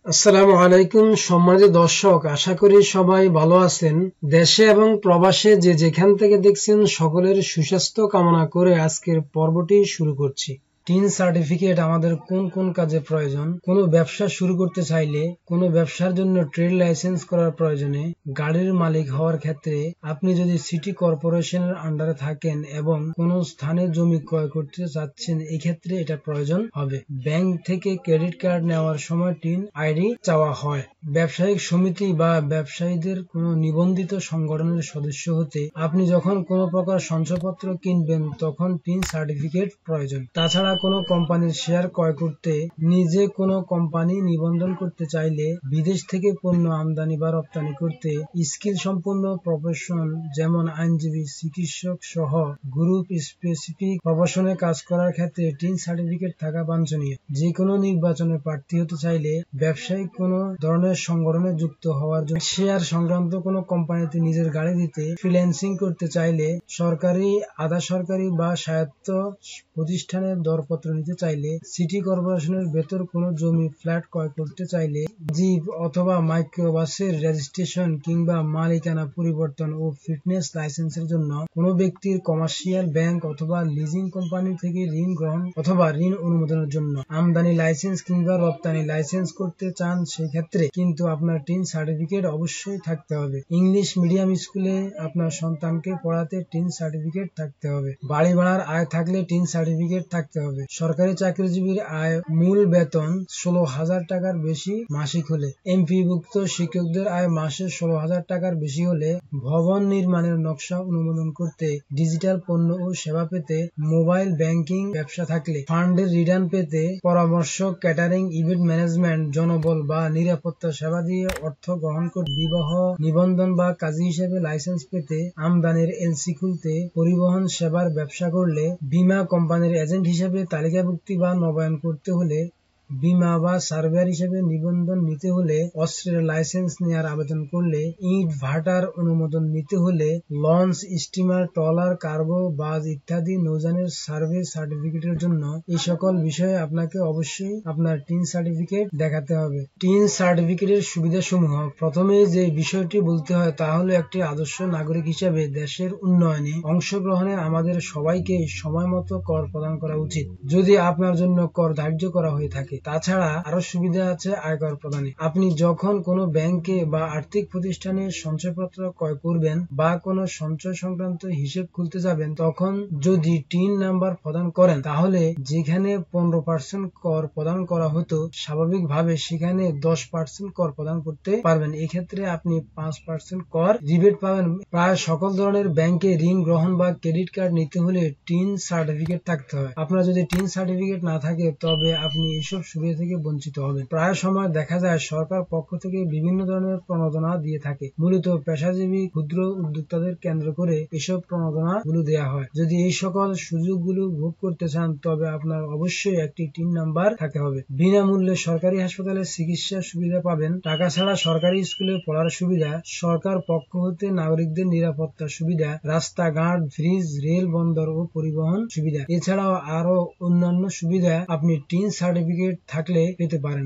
আসসালামু আলাইকুম সম্মানিত দর্শক, আশা করি সবাই ভালো আছেন। দেশে এবং প্রবাসে যে যেখান থেকে দেখছেন সকলের সুস্বাস্থ্য কামনা করে আজকের পর্বটি শুরু করছি। টিন সার্টিফিকেট আমাদের কোন কোন কাজে প্রয়োজন, কোনো ব্যবসা শুরু করতে চাইলে, কোনো ব্যবসার জন্য ট্রেড লাইসেন্স করার প্রয়োজনে, গাড়ির মালিক হওয়ার ক্ষেত্রে, আপনি যদি সিটি কর্পোরেশনের আন্ডারে থাকেন এবং কোনো স্থানে জমি ক্রয় করতে চাচ্ছেন, এই ক্ষেত্রে এটা প্রয়োজন হবে। ব্যাংক থেকে ক্রেডিট কার্ড নেওয়ার সময় টিন আইডি চাওয়া হয়। ব্যবসায়িক সমিতি বা ব্যবসায়ীদের কোনো নিবন্ধিত সংগঠনের সদস্য হতে আপনি যখন কোনো প্রকার সঞ্চয়পত্র কিনবেন তখন টিন সার্টিফিকেট প্রয়োজন। তাছাড়া কোনো কোম্পানির শেয়ার ক্রয় করতে, নিজে কোনো কোম্পানি নিবন্ধন করতে চাইলে, বিদেশ থেকে পণ্য আমদানি বা রপ্তানি করতে, স্কিল সম্পন্ন প্রফেশন যেমন আইনজীবী, চিকিৎসক সহ গ্রুপ স্পেসিফিক প্রফেশনে কাজ করার ক্ষেত্রে টিন সার্টিফিকেট থাকা বাঞ্ছনীয়। যে কোনো নির্বাচনে প্রার্থী হতে চাইলে, ব্যবসায়িক কোনো ধরনের সংগঠনে যুক্ত হওয়ার জন্য, শেয়ার সংক্রান্ত কোনো কোম্পানিতে নিজের গাড়ি দিতে, ফ্রিল্যান্সিং করতে চাইলে, সরকারি, আধা সরকারি বা স্বায়ত্ত প্রতিষ্ঠানের দরপত্র নিতে চাইলে, সিটি কর্পোরেশনের ভেতর কোনো জমি ফ্ল্যাট ক্রয় করতে চাইলে, জিপ অথবা মাইক্রোবাসের রেজিস্ট্রেশন কিংবা মালিকানা পরিবর্তন ও ফিটনেস লাইসেন্সের জন্য, কোনো ব্যক্তির কমার্শিয়াল ব্যাংক অথবা লিজিং কোম্পানি থেকে ঋণ গ্রহণ অথবা ঋণ অনুমোদনের জন্য, আমদানি লাইসেন্স কিংবা রপ্তানি লাইসেন্স করতে চান সেই ক্ষেত্রে কিন্তু আপনার টিন সার্টিফিকেট অবশ্যই থাকতে হবে। ইংলিশ মিডিয়াম স্কুলে আপনার সন্তানকে পড়াতে টিন সার্টিফিকেট থাকতে হবে। বাড়ি ভাড়ার আয় থাকলে টিন সার্টিফিকেট থাকতে হবে। সরকারি চাকরিজীবীর আয় মূল বেতন 16,000 টাকার বেশি মাসিক হলে, এমপিভুক্ত শিক্ষকদের আয় মাসে 16,000 টাকার বেশি হলে, ভবন নির্মাণের নকশা অনুমোদন করতে, ডিজিটাল পণ্য ও সেবা পেতে, মোবাইল ব্যাংকিং ব্যবসা থাকলে, ফান্ডের রিটার্ন পেতে, পরামর্শ, ক্যাটারিং, ইভেন্ট ম্যানেজমেন্ট, জনবল বা নিরাপত্তা সেবা দিয়ে অর্থ গ্রহণ করতে, বিবাহ নিবন্ধন বা কাজী হিসেবে লাইসেন্স পেতে, আমদানির এলসি খুলতে, পরিবহন সেবার ব্যবসা করলে, বীমা কোম্পানির এজেন্ট হিসেবে তালিকাভুক্তি বা নবায়ন করতে হলে, বীমা বা সার্ভেয়ার হিসেবে নিবন্ধন নিতে হলে, অস্ত্রের লাইসেন্স নেওয়ার আবেদন করলে, ইট ভাটার অনুমোদন নিতে হলে, লঞ্চ, স্টিমার, ট্রলার, কার্গো, বাস ইত্যাদি নৌযানের সার্ভে সার্টিফিকেটের জন্য, এই সকল বিষয়ে আপনাকে অবশ্যই আপনার টিন সার্টিফিকেট দেখাতে হবে। টিন সার্টিফিকেটের সুবিধাসমূহ, প্রথমে যে বিষয়টি বলতে হয় তা হলো একটি আদর্শ নাগরিক হিসেবে দেশের উন্নয়নে অংশগ্রহণে আমাদের সবাইকে সময় মতো কর প্রদান করা উচিত, যদি আপনার জন্য কর ধার্য করা হয়ে থাকে। তাছাড়া আরো সুবিধা আছে আয়কর প্রদানে। আপনি যখন কোনো ব্যাংকে বা আর্থিক প্রতিষ্ঠানে সঞ্চয়পত্র ক্রয় করবেন বা কোনো সঞ্চয় সংক্রান্ত হিসেব খুলতে যাবেন, তখন যদি টিন নাম্বার প্রদান করেন তাহলে যেখানে 15% কর প্রদান করা হতো স্বাভাবিকভাবে সেখানে 10% কর প্রদান করতে পারবেন। এক্ষেত্রে আপনি 5% কর রিবেট পাবেন। প্রায় সকল ধরনের ব্যাংকে ঋণ গ্রহণ বা ক্রেডিট কার্ড নিতে হলে টিন সার্টিফিকেট থাকতে হয়। আপনার যদি টিন সার্টিফিকেট না থাকে তবে আপনি এইসব সুবিধা থেকে বঞ্চিত হবেন। প্রায় সময় দেখা যায় সরকার পক্ষ থেকে বিভিন্ন ধরনের প্রণোদনা দিয়ে থাকে, মূলত পেশাজীবী ক্ষুদ্র উদ্যোক্তাদের কেন্দ্র করে এসব প্রণোদনা গুলো দেওয়া হয়। যদি এই সকল সুযোগগুলো ভোগ করতে চান তবে আপনার অবশ্যই একটি টিন নাম্বার থাকতে হবে। বিনামূল্যে সরকারি হাসপাতালে চিকিৎসার সুবিধা পাবেন। টাকা ছাড়া সরকারি স্কুলে পড়ার সুবিধা, সরকার পক্ষ হতে নাগরিকদের নিরাপত্তা সুবিধা, রাস্তাঘাট, ব্রিজ, রেল, বন্দর ও পরিবহন সুবিধা, এছাড়াও আরো অন্যান্য সুবিধা আপনি টিন সার্টিফিকেট থাকলে পেতে পারেন।